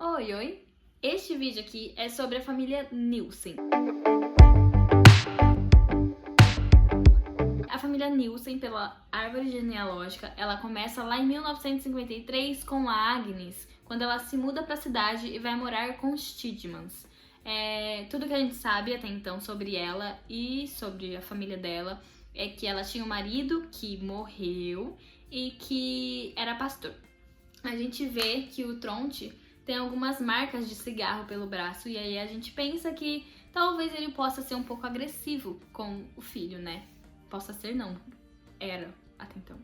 Oi, oi! Este vídeo aqui é sobre a família Nielsen. A família Nielsen, pela árvore genealógica, ela começa lá em 1953 com a Agnes, quando ela se muda para a cidade e vai morar com os Tidmans. Tudo que a gente sabe até então sobre ela e sobre a família dela é que ela tinha um marido que morreu e que era pastor. A gente vê que o Tronte tem algumas marcas de cigarro pelo braço e aí a gente pensa que talvez ele possa ser um pouco agressivo com o filho, né? Possa ser não, era até então.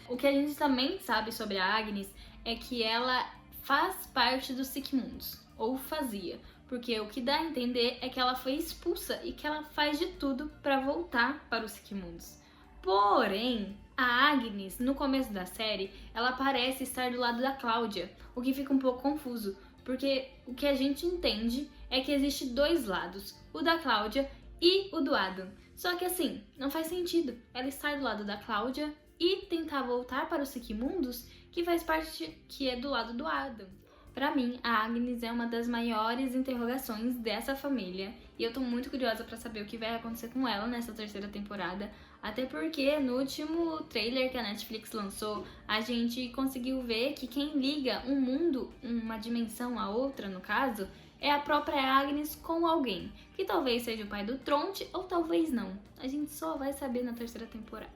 O que a gente também sabe sobre a Agnes é que ela faz parte dos Sigmunds, ou fazia, porque o que dá a entender é que ela foi expulsa e que ela faz de tudo para voltar para os Sigmunds. Porém, a Agnes, no começo da série, ela parece estar do lado da Cláudia, o que fica um pouco confuso, porque o que a gente entende é que existe dois lados, o da Cláudia e o do Adam. Só que assim, não faz sentido ela estar do lado da Cláudia e tentar voltar para os Sigmundos, que faz parte que é do lado do Adam. Pra mim, a Agnes é uma das maiores interrogações dessa família e eu tô muito curiosa pra saber o que vai acontecer com ela nessa terceira temporada, até porque no último trailer que a Netflix lançou, a gente conseguiu ver que quem liga um mundo, uma dimensão a outra no caso, é a própria Agnes com alguém, que talvez seja o pai do Tronte ou talvez não. A gente só vai saber na terceira temporada.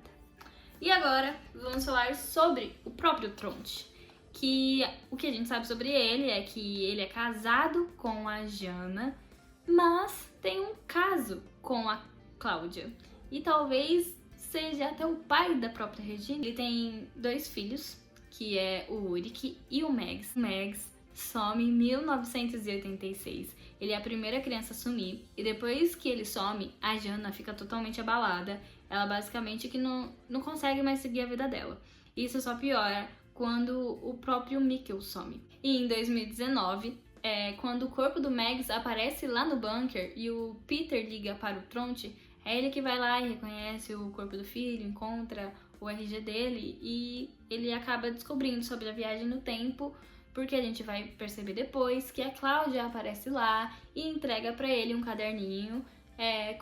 E agora, vamos falar sobre o próprio Tronte. Que o que a gente sabe sobre ele é que ele é casado com a Jana, mas tem um caso com a Cláudia. E talvez seja até o pai da própria Regina. Ele tem dois filhos, que é o Ulrich e o Mags. O Mags some em 1986. Ele é a primeira criança a sumir. E depois que ele some, a Jana fica totalmente abalada. Ela basicamente que não consegue mais seguir a vida dela. Isso só piora quando o próprio Mikkel some. E em 2019, quando o corpo do Mags aparece lá no bunker e o Peter liga para o Tronte, é ele que vai lá e reconhece o corpo do filho, encontra o RG dele e ele acaba descobrindo sobre a viagem no tempo, porque a gente vai perceber depois que a Cláudia aparece lá e entrega para ele um caderninho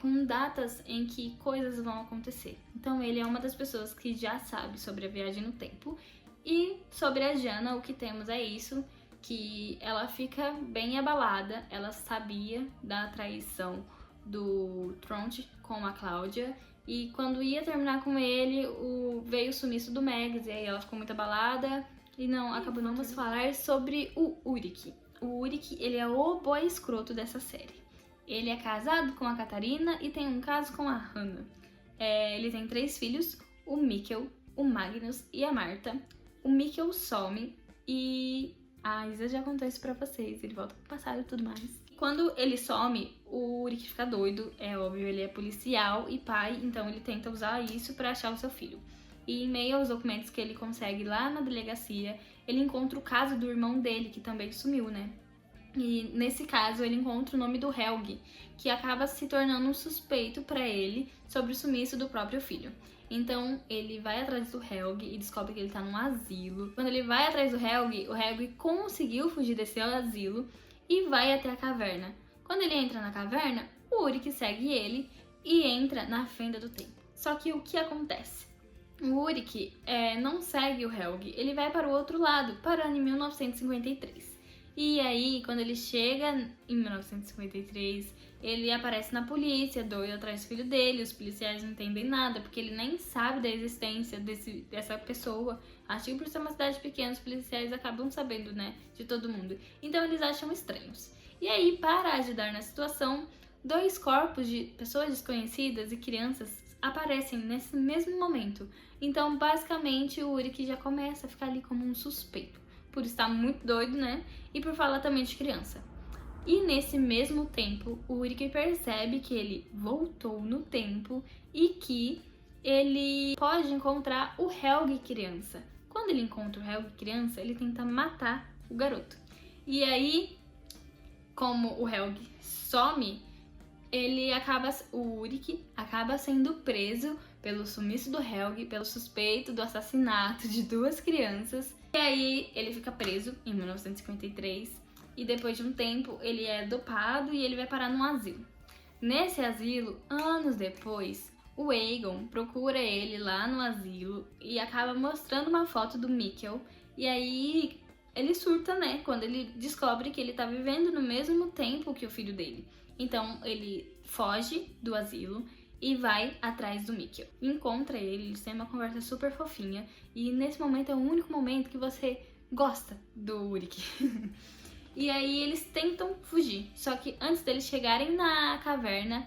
com datas em que coisas vão acontecer. Então ele é uma das pessoas que já sabe sobre a viagem no tempo. E sobre a Jana, o que temos é isso, que ela fica bem abalada, ela sabia da traição do Tronte com a Cláudia, e quando ia terminar com ele, veio o sumiço do Mags, e aí ela ficou muito abalada, e acabou não vamos falar sobre o Ulrich. O Ulrich, ele é o boy escroto dessa série. Ele é casado com a Catarina e tem um caso com a Hannah. Ele tem 3 filhos, o Mikkel, o Magnus e a Marta. O Mikkel some e a Isa já contou isso pra vocês, ele volta pro passado e tudo mais. Quando ele some, o Ulrich fica doido, é óbvio, ele é policial e pai, então ele tenta usar isso pra achar o seu filho. E em meio aos documentos que ele consegue lá na delegacia, ele encontra o caso do irmão dele, que também sumiu, né? E nesse caso ele encontra o nome do Helgi, que acaba se tornando um suspeito pra ele sobre o sumiço do próprio filho. Então ele vai atrás do Helgi e descobre que ele tá num asilo. Quando ele vai atrás do Helgi, o Helgi conseguiu fugir desse asilo e vai até a caverna. Quando ele entra na caverna, o Ulrich segue ele e entra na fenda do tempo. Só que o que acontece? O Ulrich não segue o Helgi, ele vai para o outro lado, parando em 1953. E aí, quando ele chega em 1953, ele aparece na polícia, doido atrás do filho dele, os policiais não entendem nada, porque ele nem sabe da existência dessa pessoa. Acho que por ser uma cidade pequena, os policiais acabam sabendo, né, de todo mundo. Então eles acham estranhos. E aí, para ajudar na situação, 2 corpos de pessoas desconhecidas e crianças aparecem nesse mesmo momento. Então, basicamente, o Ulrich já começa a ficar ali como um suspeito, por estar muito doido, né, e por falar também de criança. E nesse mesmo tempo, o Ulrich percebe que ele voltou no tempo e que ele pode encontrar o Helgi criança. Quando ele encontra o Helgi criança, ele tenta matar o garoto. E aí, como o Helgi some, o Ulrich acaba sendo preso pelo sumiço do Helgi, pelo suspeito do assassinato de 2 crianças E aí ele fica preso em 1953 e depois de um tempo ele é dopado e ele vai parar num asilo. Nesse asilo, anos depois, o Aegon procura ele lá no asilo e acaba mostrando uma foto do Mikkel. E aí ele surta, né, quando ele descobre que ele tá vivendo no mesmo tempo que o filho dele. Então ele foge do asilo e vai atrás do Mikkel. Encontra ele, eles têm uma conversa super fofinha. E nesse momento é o único momento que você gosta do Ulrich. E aí eles tentam fugir. Só que antes deles chegarem na caverna,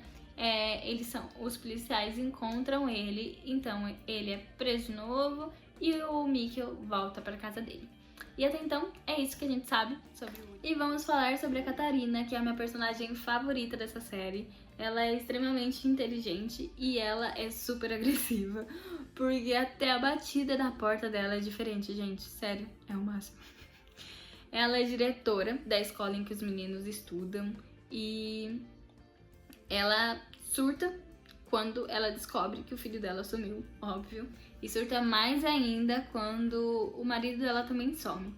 os policiais encontram ele. Então ele é preso de novo e o Mikkel volta para casa dele. E até então é isso que a gente sabe sobre o Ulrich. E vamos falar sobre a Catarina, que é a minha personagem favorita dessa série. Ela é extremamente inteligente e ela é super agressiva, porque até a batida da porta dela é diferente, gente. Sério, é o máximo. Ela é diretora da escola em que os meninos estudam e ela surta quando ela descobre que o filho dela sumiu, óbvio. E surta mais ainda quando o marido dela também some.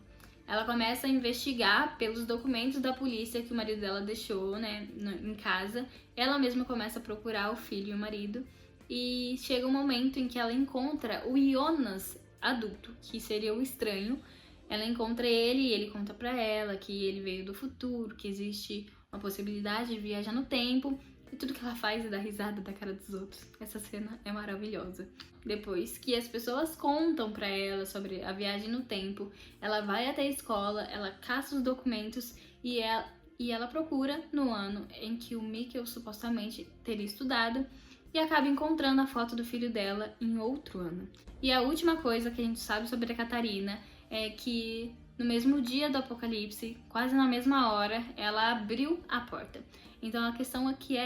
Ela começa a investigar pelos documentos da polícia que o marido dela deixou, né, em casa. Ela mesma começa a procurar o filho e o marido. E chega um momento em que ela encontra o Jonas adulto, que seria o estranho. Ela encontra ele e ele conta pra ela que ele veio do futuro, que existe uma possibilidade de viajar no tempo. E tudo que ela faz é dar risada da cara dos outros. Essa cena é maravilhosa. Depois que as pessoas contam pra ela sobre a viagem no tempo, ela vai até a escola, ela caça os documentos e ela procura no ano em que o Mikkel supostamente teria estudado e acaba encontrando a foto do filho dela em outro ano. E a última coisa que a gente sabe sobre a Catarina é que no mesmo dia do apocalipse, quase na mesma hora, ela abriu a porta. Então a questão aqui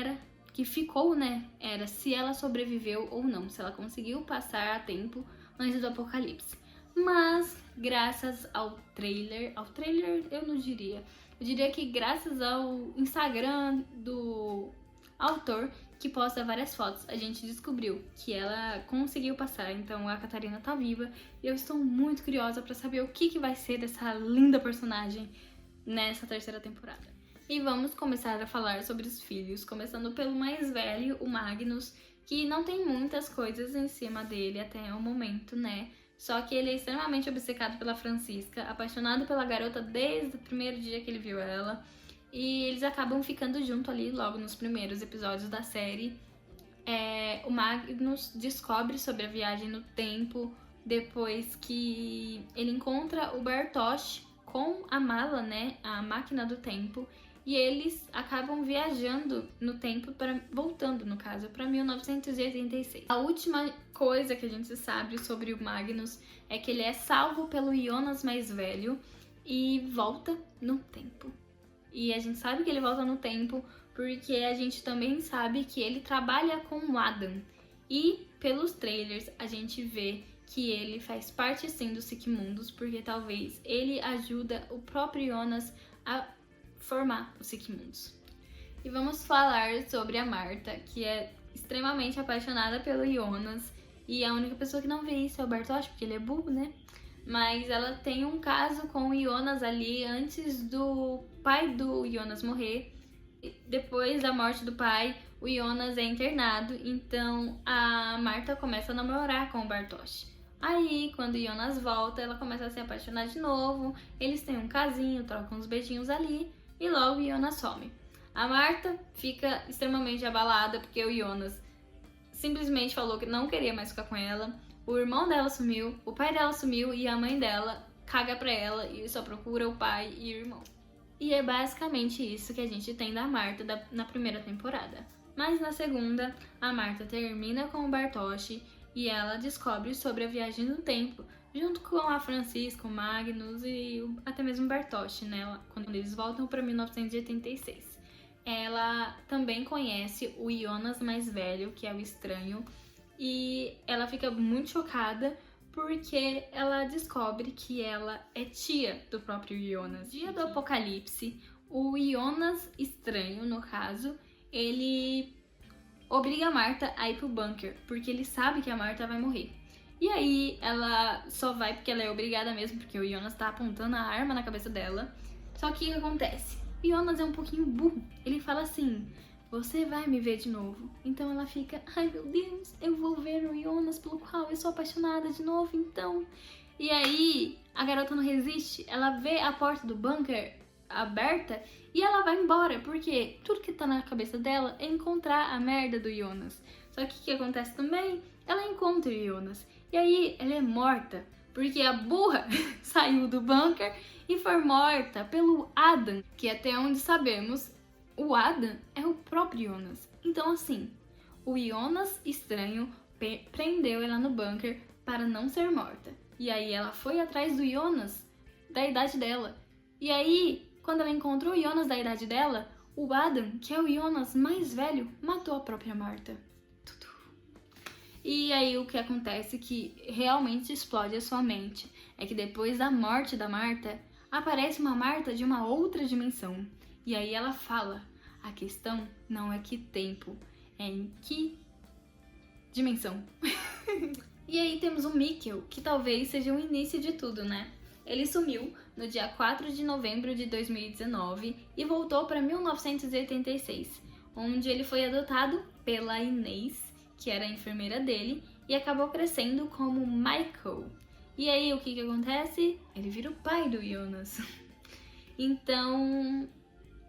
ficou, né, era se ela sobreviveu ou não, se ela conseguiu passar a tempo antes do apocalipse. Mas graças ao trailer eu não diria, eu diria que graças ao Instagram do autor, que posta várias fotos, a gente descobriu que ela conseguiu passar. Então a Catarina tá viva e eu estou muito curiosa pra saber o que vai ser dessa linda personagem nessa terceira temporada. E vamos começar a falar sobre os filhos, começando pelo mais velho, o Magnus, que não tem muitas coisas em cima dele até o momento, né? Só que ele é extremamente obcecado pela Francisca, apaixonado pela garota desde o primeiro dia que ele viu ela. E eles acabam ficando junto ali logo nos primeiros episódios da série. O Magnus descobre sobre a viagem no tempo depois que ele encontra o Bartosz com a mala, né, a máquina do tempo. E eles acabam viajando no tempo, voltando no caso, para 1986. A última coisa que a gente sabe sobre o Magnus é que ele é salvo pelo Jonas mais velho e volta no tempo. E a gente sabe que ele volta no tempo porque a gente também sabe que ele trabalha com o Adam. E pelos trailers a gente vê que ele faz parte sim do Sigmundos, porque talvez ele ajuda o próprio Jonas a formar o Sigmundos. E vamos falar sobre a Marta, que é extremamente apaixonada pelo Jonas. E a única pessoa que não vê isso é o Bartosz, porque ele é burro, né? Mas ela tem um caso com o Jonas ali antes do pai do Jonas morrer. Depois da morte do pai, o Jonas é internado, então a Marta começa a namorar com o Bartosz. Aí, quando o Jonas volta, ela começa a se apaixonar de novo, eles têm um casinho, trocam uns beijinhos ali, e logo o Jonas some. A Marta fica extremamente abalada, porque o Jonas simplesmente falou que não queria mais ficar com ela. O irmão dela sumiu, o pai dela sumiu e a mãe dela caga pra ela e só procura o pai e o irmão. E é basicamente isso que a gente tem da Marta na primeira temporada. Mas na segunda, a Marta termina com o Bartosz e ela descobre sobre a viagem no tempo, junto com a Francisca, o Magnus e até mesmo o Bartosz, né? Quando eles voltam para 1986. Ela também conhece o Jonas mais velho, que é o estranho, e ela fica muito chocada porque ela descobre que ela é tia do próprio Jonas. No dia do apocalipse, o Jonas estranho, no caso, ele obriga a Marta a ir pro bunker, porque ele sabe que a Marta vai morrer. E aí ela só vai porque ela é obrigada mesmo, porque o Jonas tá apontando a arma na cabeça dela. Só que o que acontece? O Jonas é um pouquinho burro. Ele fala assim: você vai me ver de novo. Então ela fica: ai meu Deus, eu vou ver o Jonas pelo qual eu sou apaixonada de novo, então. E aí a garota não resiste, ela vê a porta do bunker aberta e ela vai embora, porque tudo que tá na cabeça dela é encontrar a merda do Jonas. Só que o que acontece também? Ela encontra o Jonas. E aí ela é morta, porque a burra saiu do bunker e foi morta pelo Adam, que até onde sabemos, o Adam é o próprio Jonas. Então assim, o Jonas estranho prendeu ela no bunker para não ser morta. E aí ela foi atrás do Jonas da idade dela. E aí, quando ela encontrou o Jonas da idade dela, o Adam, que é o Jonas mais velho, matou a própria Marta. E aí o que acontece que realmente explode a sua mente é que depois da morte da Marta, aparece uma Marta de uma outra dimensão. E aí ela fala: a questão não é que tempo, é em que dimensão. E aí temos o Mikkel, que talvez seja o início de tudo, né? Ele sumiu no dia 4 de novembro de 2019 e voltou para 1986, onde ele foi adotado pela Inês, que era a enfermeira dele, e acabou crescendo como Michael. E aí o que acontece? Ele vira o pai do Jonas. Então,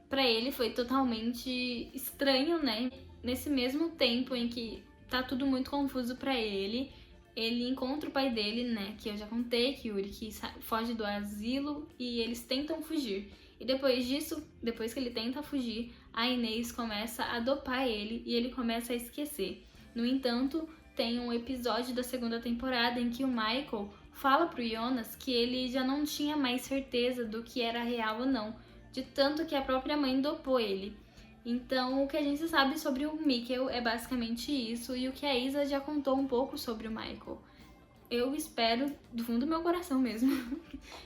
pra ele foi totalmente estranho, né? Nesse mesmo tempo em que tá tudo muito confuso pra ele, ele encontra o pai dele, né? Que eu já contei, que Yuri, que foge do asilo e eles tentam fugir. E depois disso, depois que ele tenta fugir, a Inês começa a dopar ele e ele começa a esquecer. No entanto, tem um episódio da segunda temporada em que o Michael fala pro Jonas que ele já não tinha mais certeza do que era real ou não, de tanto que a própria mãe dopou ele. Então, o que a gente sabe sobre o Mikkel é basicamente isso, e o que a Isa já contou um pouco sobre o Michael. Eu espero, do fundo do meu coração mesmo,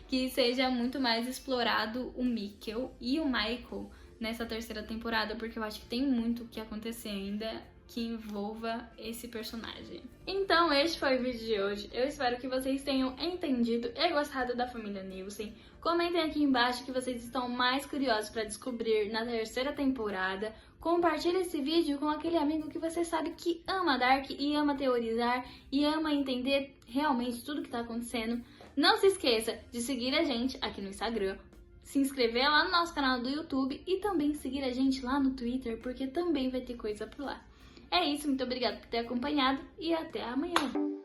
que seja muito mais explorado o Mikkel e o Michael nessa terceira temporada, porque eu acho que tem muito o que acontecer ainda que envolva esse personagem. Então, este foi o vídeo de hoje. Eu espero que vocês tenham entendido e gostado da família Nielsen. Comentem aqui embaixo que vocês estão mais curiosos para descobrir na terceira temporada. Compartilhe esse vídeo com aquele amigo que você sabe que ama Dark e ama teorizar e ama entender realmente tudo que está acontecendo. Não se esqueça de seguir a gente aqui no Instagram, se inscrever lá no nosso canal do YouTube e também seguir a gente lá no Twitter, porque também vai ter coisa por lá. É isso, muito obrigada por ter acompanhado e até amanhã!